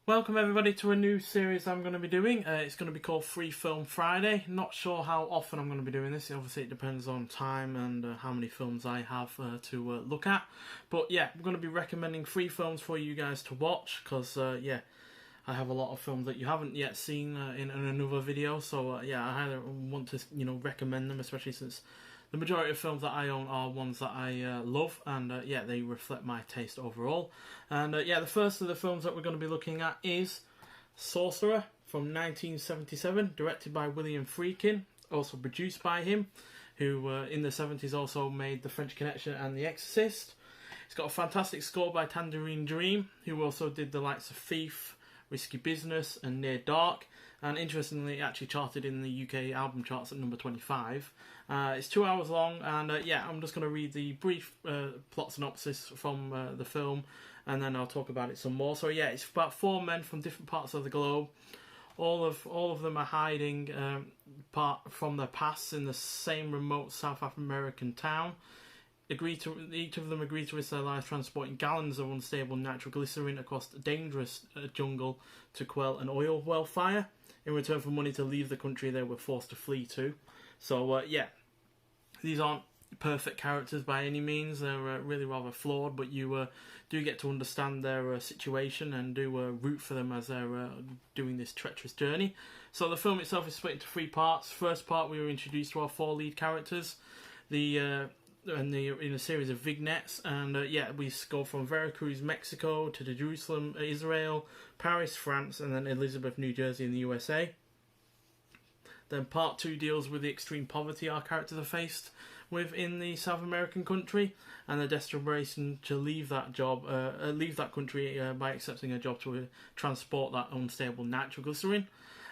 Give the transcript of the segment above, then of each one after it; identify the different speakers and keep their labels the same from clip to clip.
Speaker 1: Welcome everybody to a new series I'm going to be doing. It's going to be called Free Film Friday. Not sure how often I'm going to be doing this. Obviously it depends on time and how many films I have to look at. But yeah, I'm going to be recommending free films for you guys to watch because yeah, I have a lot of films that you haven't yet seen in another video. So yeah, I highly want to recommend them, especially since the majority of films that I own are ones that I love, and yeah, they reflect my taste overall. And yeah, the first of the films that we're going to be looking at is Sorcerer from 1977, directed by William Friedkin, also produced by him, who in the 70s also made The French Connection and The Exorcist. It's got a fantastic score by Tangerine Dream, who also did the likes of Thief, Risky Business and Near Dark. And interestingly, it actually charted in the UK album charts at number 25. It's 2 hours long, and yeah, I'm just going to read the brief plot synopsis from the film, and then I'll talk about it some more. So yeah, it's about four men from different parts of the globe. All of them are hiding from their pasts in the same remote South American town. Each of them agree to risk their lives transporting gallons of unstable nitroglycerin across the dangerous jungle to quell an oil well fire in return for money to leave the country they were forced to flee to. So yeah, these aren't perfect characters by any means. They're really rather flawed, but you do get to understand their situation and do root for them as they're doing this treacherous journey. So the film itself is split into three parts. First part, we were introduced to our four lead characters. In a series of vignettes, and yeah, we go from Veracruz, Mexico, to Jerusalem, Israel, Paris, France, and then Elizabeth, New Jersey in the USA. Then part two deals with the extreme poverty our characters are faced with in the South American country, and the desperation to leave that country by accepting a job to transport that unstable nitroglycerin.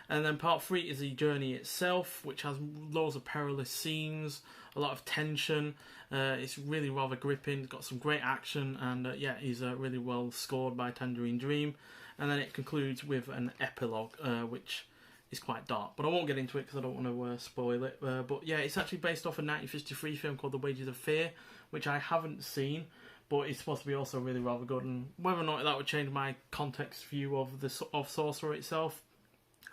Speaker 1: And then part three is the journey itself, which has loads of perilous scenes, a lot of tension. It's really rather gripping. It's got some great action, and yeah, he's really well scored by Tangerine Dream. And then it concludes with an epilogue, which is quite dark. But I won't get into it because I don't want to spoil it. But yeah, it's actually based off a 1953 film called The Wages of Fear, which I haven't seen, but it's supposed to be also really rather good. And whether or not that would change my context view of Sorcerer itself,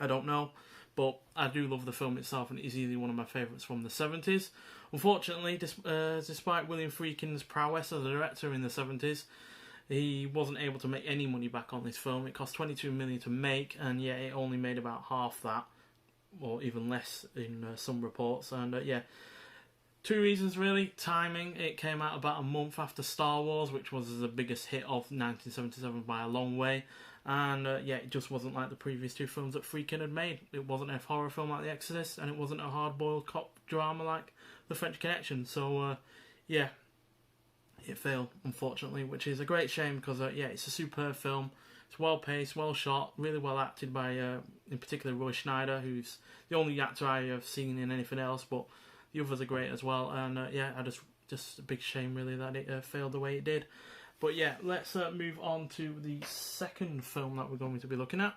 Speaker 1: I don't know, but I do love the film itself, and it is easily one of my favourites from the 70s. Unfortunately, despite William Friedkin's prowess as a director in the 70s, he wasn't able to make any money back on this film. It cost $22 million to make, and yeah, it only made about half that, or even less in some reports. And yeah, two reasons really. Timing, it came out about a month after Star Wars, which was the biggest hit of 1977 by a long way. And yeah, it just wasn't like the previous two films that Friedkin had made. It wasn't a horror film like The Exorcist, and it wasn't a hard-boiled cop drama like The French Connection. So yeah, it failed, unfortunately, which is a great shame because yeah, it's a superb film. It's well paced, well shot, really well acted by, in particular, Roy Schneider, who's the only actor I have seen in anything else, but the others are great as well. And yeah, just a big shame really that it failed the way it did. But yeah, let's move on to the second film that we're going to be looking at.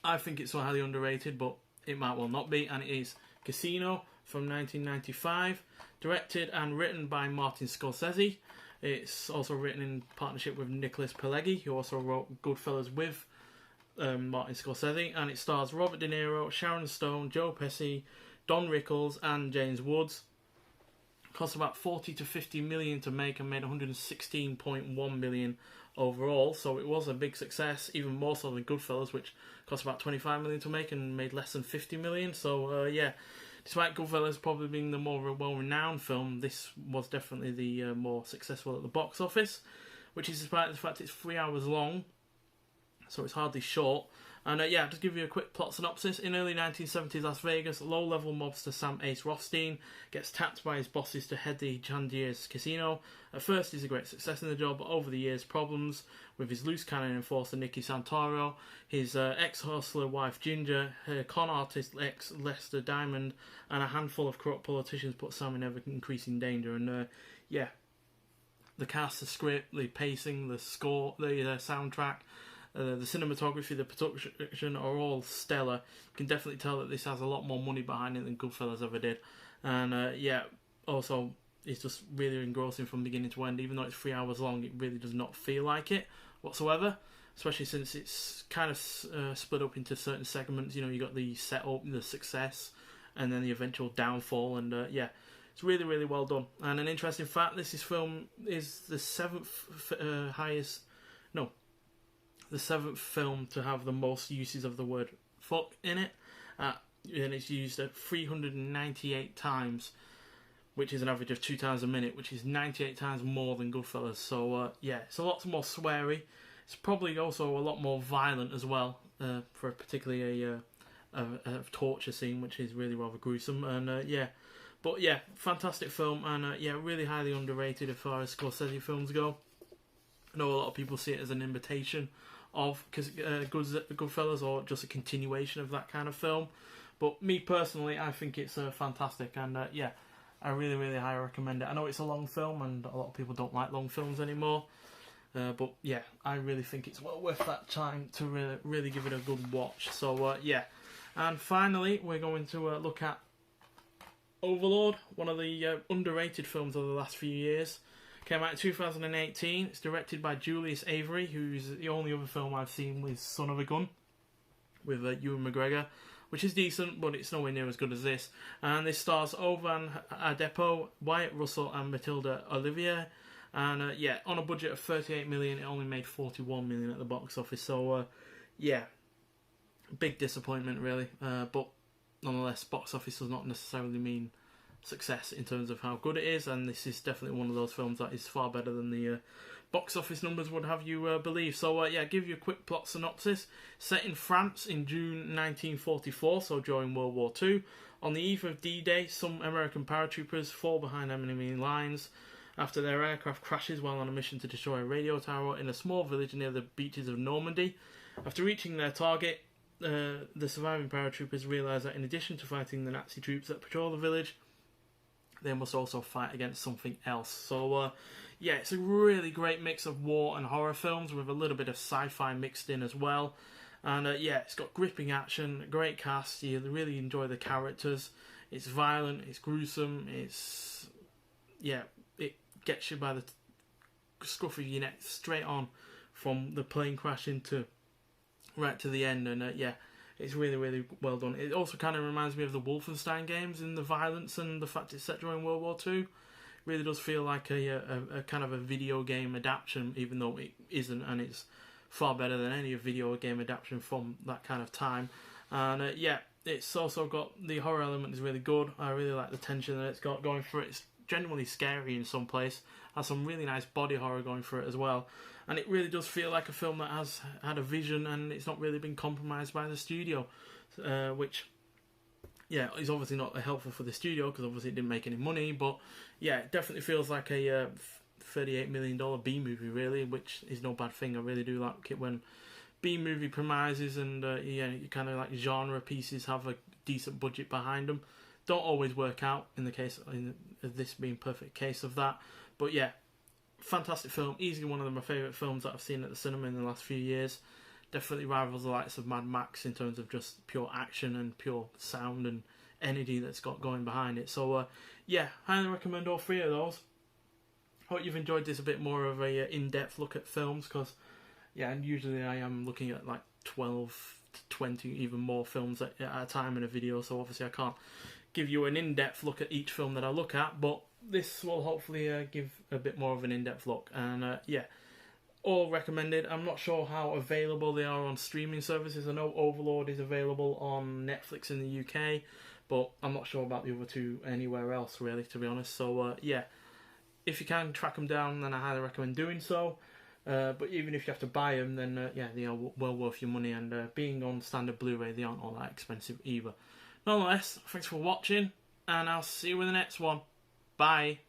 Speaker 1: I think it's so highly underrated, but it might well not be, and it is Casino from 1995, directed and written by Martin Scorsese. It's also written in partnership with Nicholas Pileggi, who also wrote Goodfellas with Martin Scorsese, and it stars Robert De Niro, Sharon Stone, Joe Pesci, Don Rickles, and James Woods. Cost about 40 to 50 million to make and made 116.1 million overall, so it was a big success, even more so than Goodfellas, which cost about 25 million to make and made less than 50 million. So yeah, despite Goodfellas probably being the more well-renowned film, this was definitely the more successful at the box office, which is despite the fact it's 3 hours long, so it's hardly short. And yeah, just give you a quick plot synopsis. In early 1970s Las Vegas, low-level mobster Sam Ace Rothstein gets tapped by his bosses to head the Chandier's casino. At first, he's a great success in the job, but over the years, problems with his loose cannon enforcer Nicky Santoro, his ex-hustler wife Ginger, her con artist ex Lester Diamond, and a handful of corrupt politicians put Sam in ever-increasing danger. And yeah, the cast, the script, the pacing, the score, the soundtrack, the cinematography, the production are all stellar. You can definitely tell that this has a lot more money behind it than Goodfellas ever did. And yeah, also it's just really engrossing from beginning to end. Even though it's 3 hours long, it really does not feel like it whatsoever. especially since it's kind of split up into certain segments. You know, you got the setup, the success, and then the eventual downfall, and yeah, it's really, really well done. And an interesting fact: this film is the seventh film to have the most uses of the word "fuck" in it, and it's used at 398 times, which is an average of 2 times a minute, which is 98 times more than Goodfellas. So yeah, it's a lot more sweary. It's probably also a lot more violent as well, for particularly a torture scene, which is really rather gruesome. And yeah, but yeah, fantastic film, and yeah, really highly underrated as far as Scorsese films go. I know a lot of people see it as an imitation of Goodfellas, or just a continuation of that kind of film. But me personally, I think it's fantastic, and yeah, I really, really highly recommend it. I know it's a long film, and a lot of people don't like long films anymore. But yeah, I really think it's well worth that time to really give it a good watch. So yeah, and finally we're going to look at Overlord, one of the underrated films of the last few years. Came out in 2018. It's directed by Julius Avery, who's the only other film I've seen with Son of a Gun, with Ewan McGregor, which is decent, but it's nowhere near as good as this. And this stars Ovan Adepo, Wyatt Russell, and Matilda Olivier. And yeah, on a budget of 38 million, it only made 41 million at the box office. So yeah, big disappointment really. But nonetheless, box office does not necessarily mean success in terms of how good it is. And this is definitely one of those films that is far better than the box office numbers would have you believe. So yeah, give you a quick plot synopsis. Set in France in June 1944, so during World War II. On the eve of D-Day, some American paratroopers fall behind enemy lines after their aircraft crashes while on a mission to destroy a radio tower in a small village near the beaches of Normandy. After reaching their target, the surviving paratroopers realise that in addition to fighting the Nazi troops that patrol the village, they must also fight against something else. So yeah, it's a really great mix of war and horror films with a little bit of sci-fi mixed in as well. And yeah, it's got gripping action, great cast, you really enjoy the characters. It's violent, it's gruesome, it's... yeah, it gets you by the scruff of your neck straight on from the plane crashing to right to the end. And yeah, it's really, really well done. It also kind of reminds me of the Wolfenstein games in the violence and the fact it's set during World War II. Really does feel like a kind of a video game adaptation, even though it isn't, and it's far better than any video game adaptation from that kind of time. And yeah, it's also got the horror element is really good. I really like the tension that it's got going for it. It's genuinely scary in some place. Has some really nice body horror going for it as well. And it really does feel like a film that has had a vision and it's not really been compromised by the studio, which, yeah, is obviously not helpful for the studio because obviously it didn't make any money. But yeah, it definitely feels like a $38 million B movie, really, which is no bad thing. I really do like it when B movie premises and yeah, you kind of like genre pieces have a decent budget behind them. Don't always work out in the case of this being perfect case of that, but yeah, fantastic film. Easily one of my favourite films that I've seen at the cinema in the last few years. Definitely rivals the likes of Mad Max in terms of just pure action and pure sound and energy that's got going behind it. So yeah, highly recommend all three of those. Hope you've enjoyed this a bit more of a in-depth look at films, because yeah, and usually I am looking at like 12 to 20, even more films at a time in a video, so obviously I can't give you an in-depth look at each film that I look at, but this will hopefully give a bit more of an in-depth look. And yeah, all recommended. I'm not sure how available they are on streaming services. I know Overlord is available on Netflix in the UK, but I'm not sure about the other two anywhere else, really, to be honest. So yeah, if you can track them down, then I highly recommend doing so. But even if you have to buy them, then yeah, they are well worth your money. And being on standard Blu-ray, they aren't all that expensive either. Nonetheless, thanks for watching, and I'll see you in the next one. Bye.